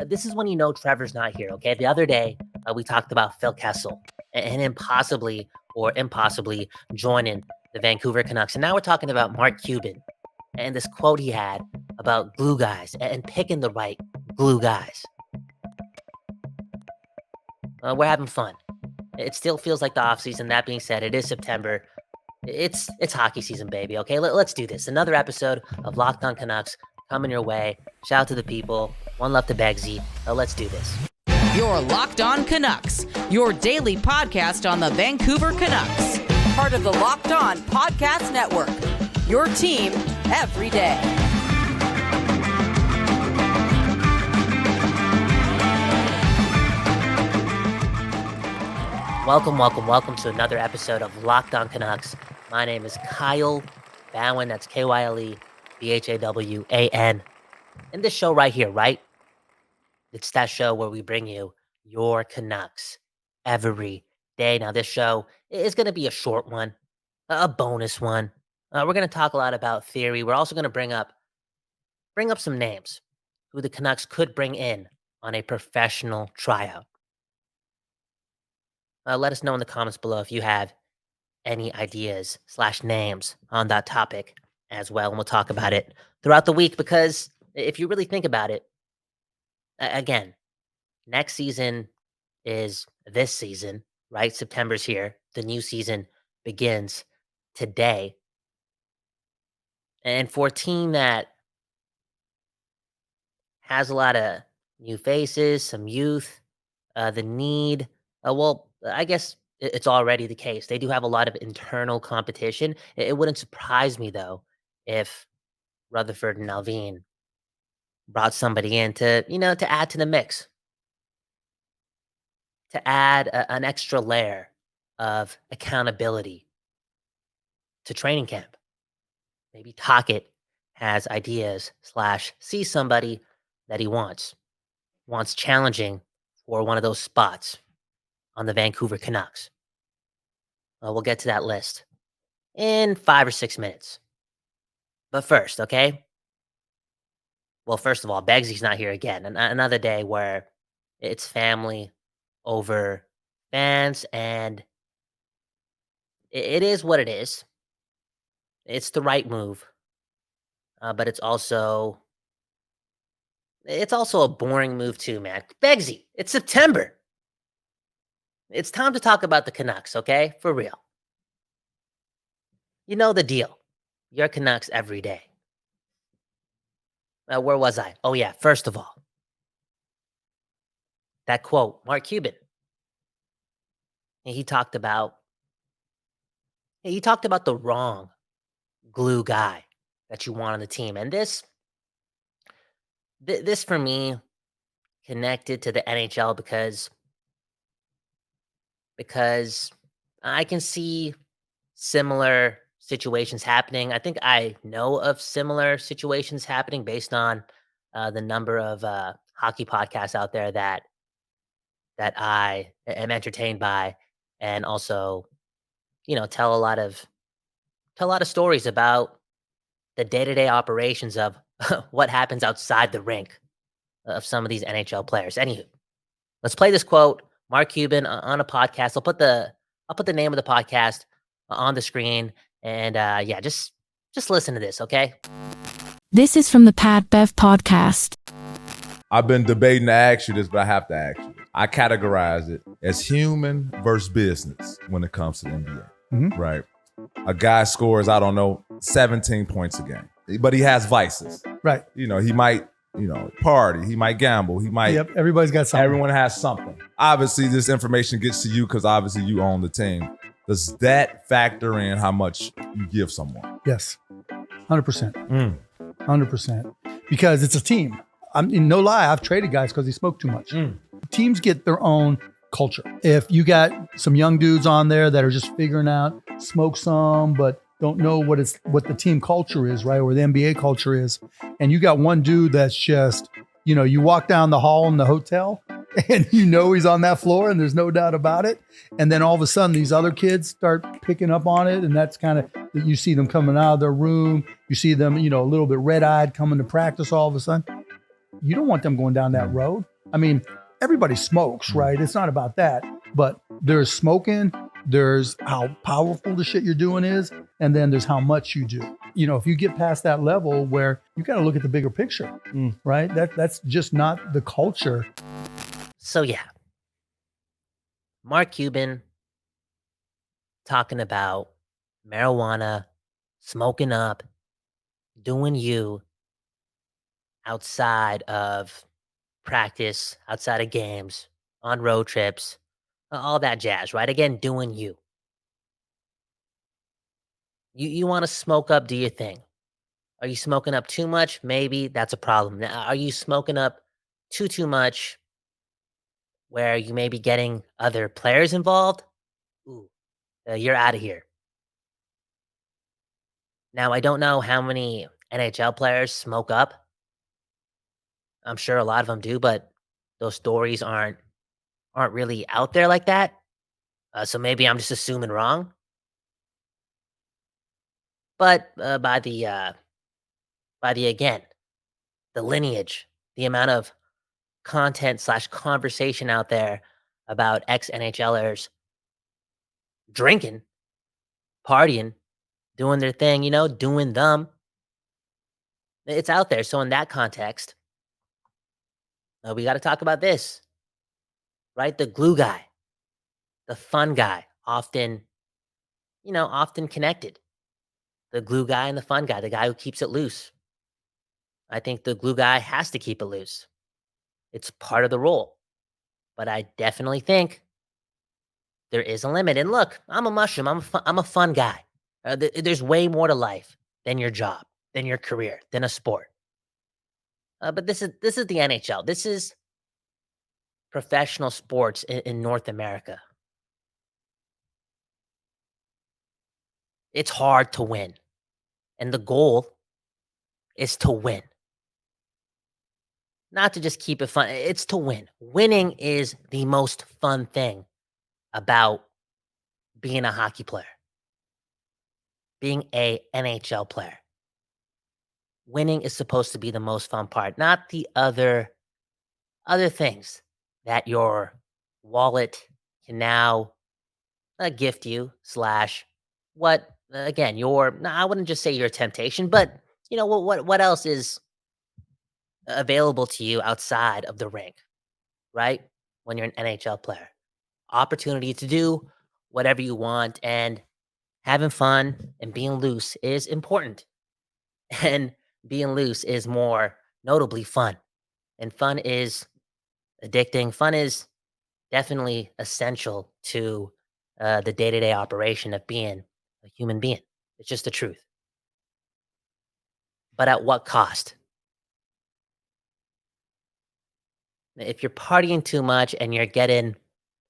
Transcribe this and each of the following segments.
This is when you know Trevor's not here, okay? The other day, we talked about Phil Kassel and impossibly joining the Vancouver Canucks. And now we're talking about Mark Cuban and this quote he had about glue guys and picking the right glue guys. We're having fun. It still feels like the offseason. That being said, it is September. It's hockey season, baby, okay? Let's do this. Another episode of Locked On Canucks coming your way. Shout out to the people. One love to Beggsy. Let's do this. You're Locked On Canucks, your daily podcast on the Vancouver Canucks. Part of the Locked On Podcast Network, your team every day. Welcome to another episode of Locked On Canucks. My name is Kyle Bowen. That's Kyle Bhawan. And this show right here, right? It's that show where we bring you your Canucks every day. Now, this show is going to be a short one, a bonus one. We're going to talk a lot about theory. We're also going to bring up some names who the Canucks could bring in on a professional tryout. Let us know in the comments below if you have any ideas / names on that topic as well. And we'll talk about it throughout the week because if you really think about it, again, next season is this season, right? September's here. The new season begins today. And for a team that has a lot of new faces, some youth, the need, I guess it's already the case. They do have a lot of internal competition. It wouldn't surprise me, though, if Rutherford and Alvin brought somebody in to add to the mix, to add an extra layer of accountability to training camp. Maybe Tocchet has ideas / sees somebody that he wants challenging for one of those spots on the Vancouver Canucks. We'll get to that list in 5 or 6 minutes. But first, okay? Well, first of all, Beggsy's not here again. Another day where it's family over fans, and it is what it is. It's the right move, but it's also a boring move too, man. Beggsy, it's September. It's time to talk about the Canucks, okay? For real. You know the deal. Your Canucks every day. Where was I? Oh, yeah. First of all, that quote, Mark Cuban. He talked about the wrong glue guy that you want on the team. And this for me connected to the NHL because I can see similar situations happening. I think I know of similar situations happening based on the number of hockey podcasts out there that I am entertained by, and also, tell a lot of stories about the day-to-day operations of what happens outside the rink of some of these NHL players. Anywho, let's play this quote. Mark Cuban on a podcast. I'll put the name of the podcast on the screen, and just listen to this, okay? This is from the Pat Bev podcast. I've been debating to ask you this, but I have to ask you. I categorize it as human versus business when it comes to the NBA, right? A guy scores, 17 points a game, but he has vices. Right. He might, party. He might gamble. He might. Yep. Everybody's got something. Everyone has something. Obviously, this information gets to you because obviously you own the team. Does that factor in how much you give someone? Yes. 100%. 100%. Because it's a team. No lie, I've traded guys because they smoke too much. Teams get their own culture. If you got some young dudes on there that are just figuring out, smoke some, but don't know what the team culture is, right? Or the NBA culture is. And you got one dude that's just, you walk down the hall in the hotel and he's on that floor and there's no doubt about it. And then all of a sudden these other kids start picking up on it. And that's kind of, you see them coming out of their room. You see them, a little bit red-eyed coming to practice all of a sudden. You don't want them going down that road. I mean, everybody smokes, right? It's not about that. But there's smoking, there's how powerful the shit you're doing is, and then there's how much you do. You know, if you get past that level where you got to look at the bigger picture, right? That's just not the culture. So yeah, Mark Cuban talking about marijuana, smoking up, doing you outside of practice, outside of games, on road trips, all that jazz, right? Again, doing you. You want to smoke up, do your thing. Are you smoking up too much? Maybe that's a problem. Now, are you smoking up too much where you may be getting other players involved? Ooh, you're out of here. Now, I don't know how many NHL players smoke up. I'm sure a lot of them do, but those stories aren't really out there like that. So maybe I'm just assuming wrong. But by the again, the lineage, the amount of content slash conversation out there about ex NHLers drinking, partying, doing their thing, doing them. It's out there. So in that context, we got to talk about this, right? The glue guy, the fun guy, often connected. The glue guy and the fun guy, the guy who keeps it loose. I think the glue guy has to keep it loose. It's part of the role. But I definitely think there is a limit. And look, I'm a mushroom. I'm a fun guy. There's way more to life than your job, than your career, than a sport. But this is the NHL. This is professional sports in North America. It's hard to win, and the goal is to win, not to just keep it fun. It's to win. Winning is the most fun thing about being a hockey player, being a NHL player. Winning is supposed to be the most fun part, not the other things that your wallet can now gift you slash what again your I wouldn't just say your temptation, but what else is available to you outside of the rink, right? When you're an NHL player, opportunity to do whatever you want, and having fun and being loose is important. And being loose is more notably fun. And fun is addicting. Fun is definitely essential to the day to day operation of being a human being. It's just the truth. But at what cost? If you're partying too much and you're getting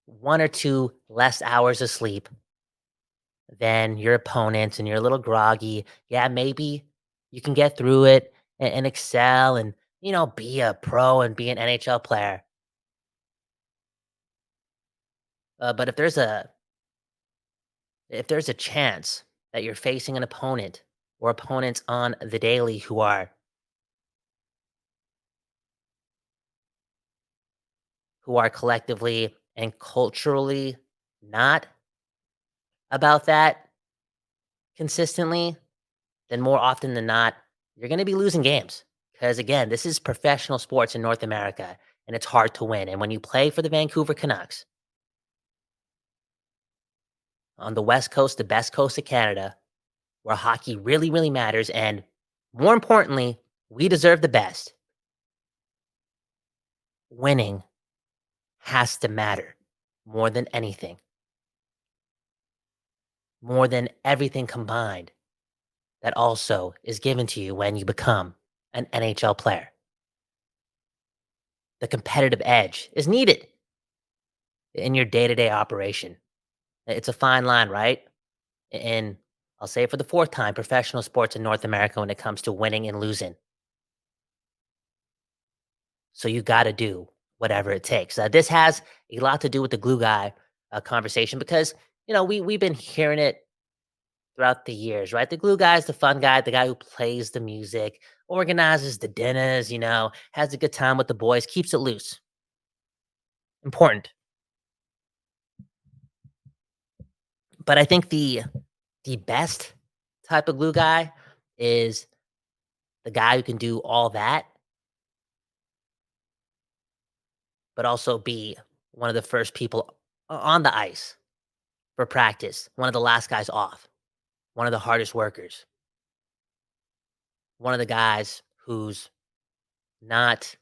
1 or 2 less hours of sleep than your opponents and you're a little groggy, yeah, maybe you can get through it and excel and, be a pro and be an NHL player. But if there's a chance that you're facing an opponent or opponents on the daily who are collectively and culturally not about that consistently, then more often than not, you're going to be losing games. Because again, this is professional sports in North America, and it's hard to win. And when you play for the Vancouver Canucks on the West Coast, the best coast of Canada, where hockey really, really matters, and more importantly, we deserve the best, winning has to matter more than anything, more than everything combined that also is given to you when you become an NHL player. The competitive edge is needed in your day to day operation. It's a fine line, right? And I'll say it for the fourth time, professional sports in North America when it comes to winning and losing. So you got to do whatever it takes. This has a lot to do with the glue guy conversation because, we've been hearing it throughout the years, right? The glue guy is the fun guy, the guy who plays the music, organizes the dinners, has a good time with the boys, keeps it loose. important. But I think the best type of glue guy is the guy who can do all that, but also be one of the first people on the ice for practice, one of the last guys off, one of the hardest workers, one of the guys who's not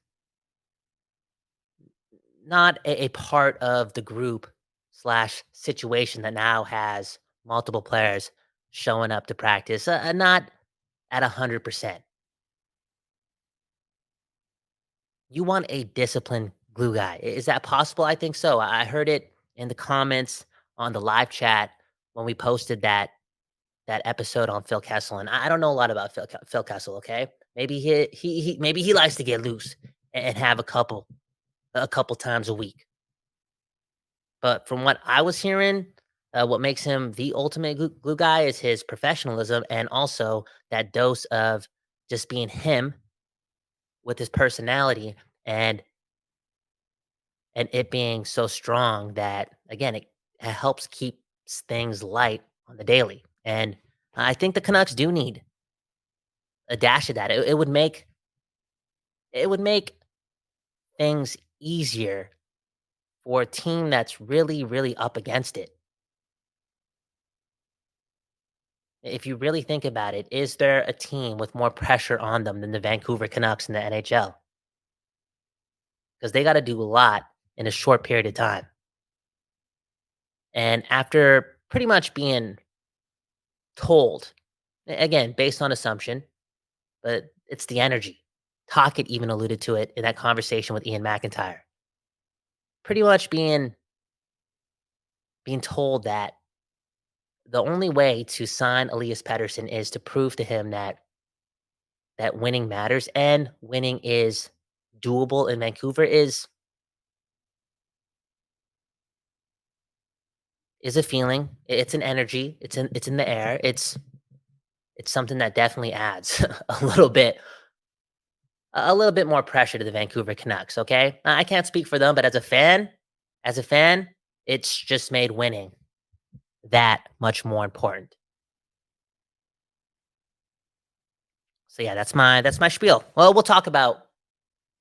a part of the group slash situation that now has multiple players showing up to practice, not at 100%. You want a disciplined glue guy. Is that possible? I think so. I heard it in the comments on the live chat when we posted that episode on Phil Kassel, and I don't know a lot about Phil Kassel. Okay, maybe maybe he likes to get loose and have a couple times a week. But from what I was hearing, what makes him the ultimate glue guy is his professionalism and also that dose of just being him with his personality and it being so strong that again it helps keep things light on the daily. And I think the Canucks do need a dash of that. It would make things easier for a team that's really, really up against it. If you really think about it, is there a team with more pressure on them than the Vancouver Canucks in the NHL? Because they got to do a lot in a short period of time. And after pretty much being told, again, based on assumption, but it's the energy. Tocchet even alluded to it in that conversation with Ian McIntyre. Pretty much being told that the only way to sign Elias Pettersson is to prove to him that winning matters and winning is doable in Vancouver is a feeling. It's an energy. It's in the air. It's something that definitely adds a little bit more pressure to the Vancouver Canucks. Okay, I can't speak for them, but as a fan, it's just made winning that much more important. So yeah, that's my spiel. Well, we'll talk about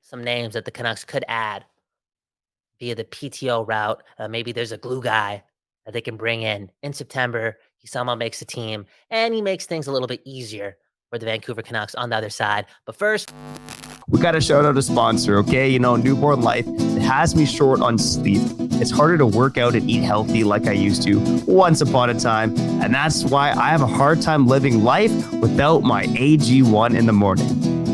some names that the Canucks could add via the PTO route. Maybe there's a glue guy that they can bring in September. He somehow makes the team, and he makes things a little bit easier for the Vancouver Canucks on the other side. But first, we got to shout out a sponsor, okay? You know, newborn life, it has me short on sleep. It's harder to work out and eat healthy like I used to once upon a time. And that's why I have a hard time living life without my AG1 in the morning.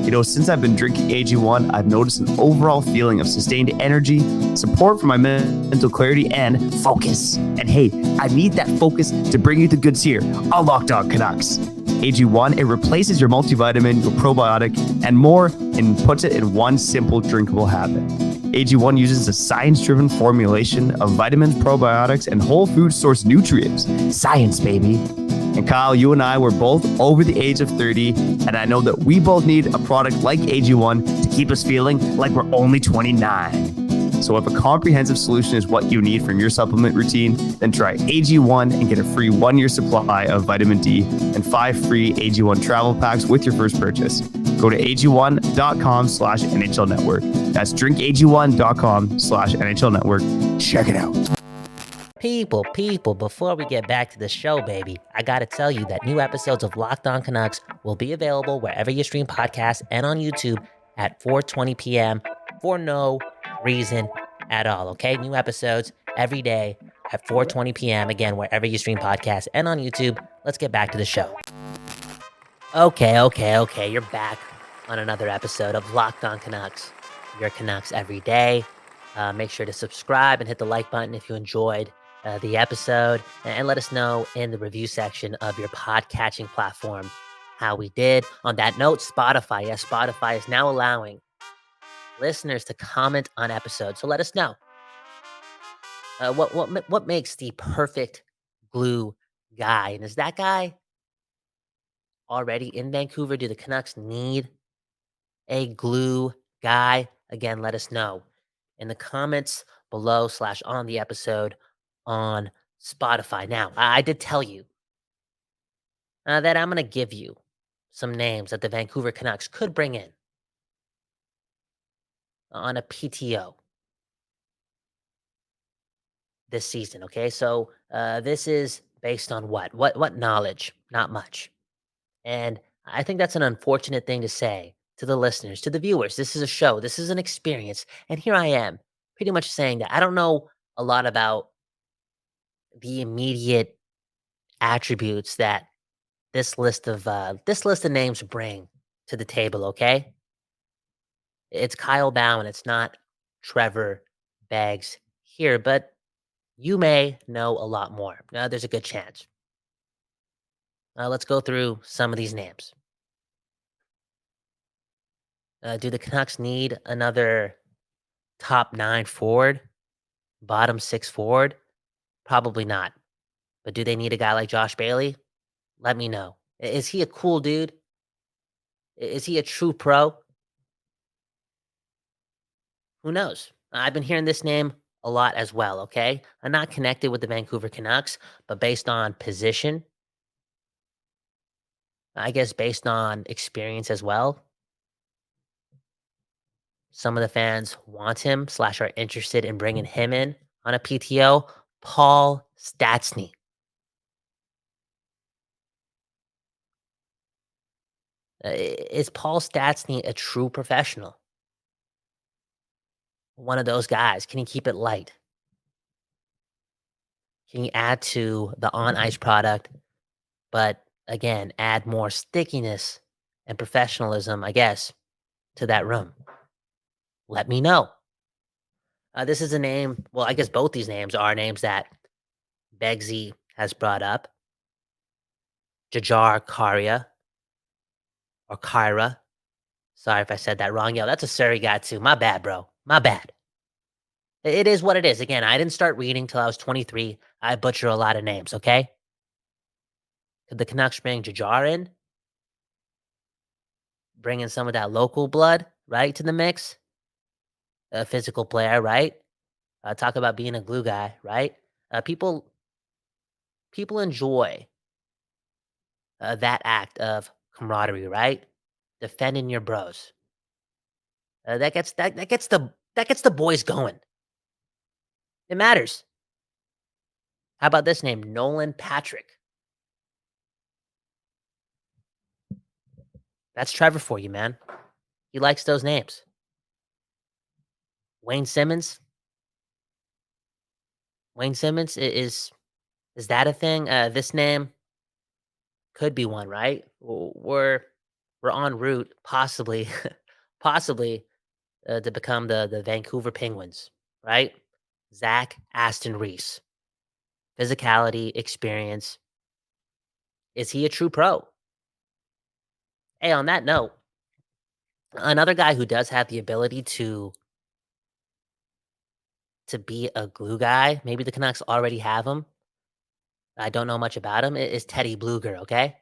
You know, since I've been drinking AG1, I've noticed an overall feeling of sustained energy, support for my mental clarity, and focus. And hey, I need that focus to bring you the goods here on Locked On Canucks. AG1, it replaces your multivitamin, your probiotic, and more, and puts it in one simple drinkable habit. AG1 uses a science-driven formulation of vitamins, probiotics, and whole food source nutrients. Science, baby. And Kyle, you and I were both over the age of 30, and I know that we both need a product like AG1 to keep us feeling like we're only 29. So if a comprehensive solution is what you need from your supplement routine, then try AG1 and get a free 1-year supply of vitamin D and 5 free AG1 travel packs with your first purchase. Go to ag1.com/NHL Network. That's drinkag1.com/NHL Network. Check it out. People, before we get back to the show, baby, I gotta tell you that new episodes of Locked On Canucks will be available wherever you stream podcasts and on YouTube at 4:20 p.m. for no reason at all, okay? New episodes every day at 4:20 p.m. Again, wherever you stream podcasts and on YouTube. Let's get back to the show. Okay. You're back on another episode of Locked On Canucks. Your Canucks every day. Make sure to subscribe and hit the like button if you enjoyed the episode, and let us know in the review section of your podcatching platform how we did. On that note, Spotify. Yes, Spotify is now allowing listeners to comment on episodes. So let us know what makes the perfect glue guy, and is that guy already in Vancouver? Do the Canucks need a glue guy? Again, let us know in the comments below / on the episode on Spotify. Now, I did tell you that I'm going to give you some names that the Vancouver Canucks could bring in on a PTO this season. Okay, so this is based on what? What knowledge? Not much. And I think that's an unfortunate thing to say to the listeners, to the viewers. This is a show. This is an experience, and here I am, pretty much saying that I don't know a lot about the immediate attributes that this list of names bring to the table. Okay, it's Kyle Bowen. It's not Trevor Beggs here, but you may know a lot more. There's a good chance. Let's go through some of these names. Do the Canucks need another top 9 forward, bottom 6 forward? Probably not. But do they need a guy like Josh Bailey? Let me know. Is he a cool dude? Is he a true pro? Who knows? I've been hearing this name a lot as well, okay? I'm not connected with the Vancouver Canucks, but based on position, I guess based on experience as well, some of the fans want him / are interested in bringing him in on a PTO. Paul Stastny. Is Paul Stastny a true professional? One of those guys. Can he keep it light? Can he add to the on-ice product, but again, add more stickiness and professionalism, I guess, to that room? Let me know. This is a name, well, I guess both these names are names that Beggsy has brought up. Juhjar Khaira, or Khaira. Sorry if I said that wrong. Yo, that's a Surrey guy too. My bad, bro. My bad. It is what it is. Again, I didn't start reading till I was 23. I butcher a lot of names, okay? Could the Canucks bring Juhjar in? Bring in some of that local blood, right, to the mix? A physical player, right? Talk about being a glue guy, right? People enjoy that act of camaraderie, right? Defending your bros. That gets the boys going. It matters. How about this name, Nolan Patrick? That's Trevor for you, man. He likes those names. Wayne Simmons. Wayne Simmons is that a thing? This name could be one, right? We're en route, possibly, possibly to become the Vancouver Penguins, right? Zach Aston Reese. Physicality, experience. Is he a true pro? Hey, on that note, another guy who does have the ability to be a glue guy, maybe the Canucks already have him. I don't know much about him. Is Teddy Bluger, okay?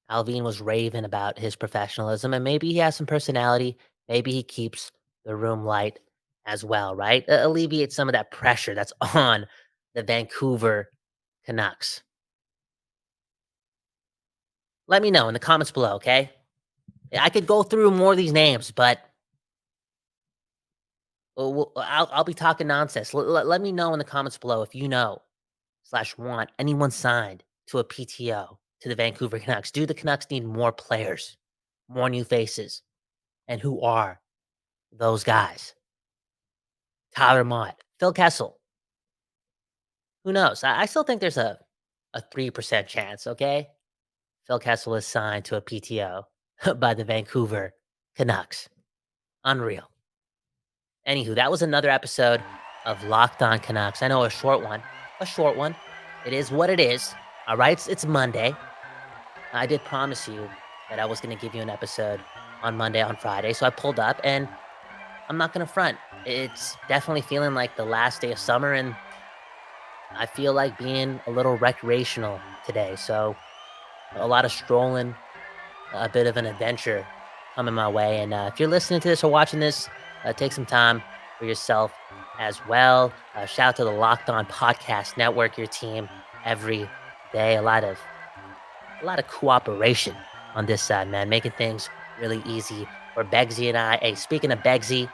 Alvin was raving about his professionalism, and maybe he has some personality. Maybe he keeps the room light as well, right? Alleviate some of that pressure that's on the Vancouver Canucks. Let me know in the comments below, okay? I could go through more of these names, but I'll be talking nonsense. Let me know in the comments below if you know / want anyone signed to a PTO to the Vancouver Canucks. Do the Canucks need more players, more new faces? And who are those guys? Tyler Mott, Phil Kassel. Who knows? I still think there's a 3% chance, okay? Phil Kassel is signed to a PTO by the Vancouver Canucks. Unreal. Anywho, that was another episode of Locked On Canucks. I know, a short one. It is what it is. All right, it's Monday. I did promise you that I was going to give you an episode on Monday, on Friday, so I pulled up, and I'm not going to front. It's definitely feeling like the last day of summer, and I feel like being a little recreational today. So a lot of strolling, a bit of an adventure coming my way. And if you're listening to this or watching this, take some time, for yourself as well. Shout out to the Locked On Podcast Network, your team every day. A lot of cooperation on this side, man, making things really easy for Beggsy and I. Hey, speaking of Beggsy,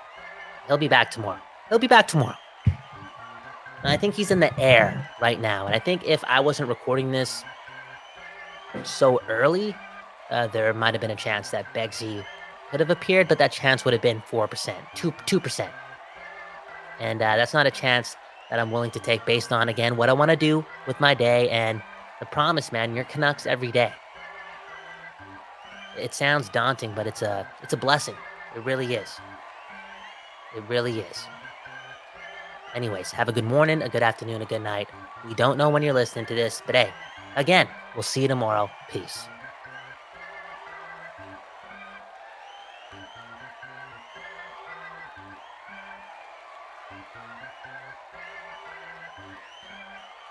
he'll be back tomorrow. And I think he's in the air right now. And I think if I wasn't recording this so early, there might have been a chance that Beggsy could have appeared, but that chance would have been 4%, 2%. And that's not a chance that I'm willing to take based on, again, what I want to do with my day and the promise, man, you're Canucks every day. It sounds daunting, but it's a blessing. It really is. It really is. Anyways, have a good morning, a good afternoon, a good night. We don't know when you're listening to this, but hey, again, we'll see you tomorrow. Peace.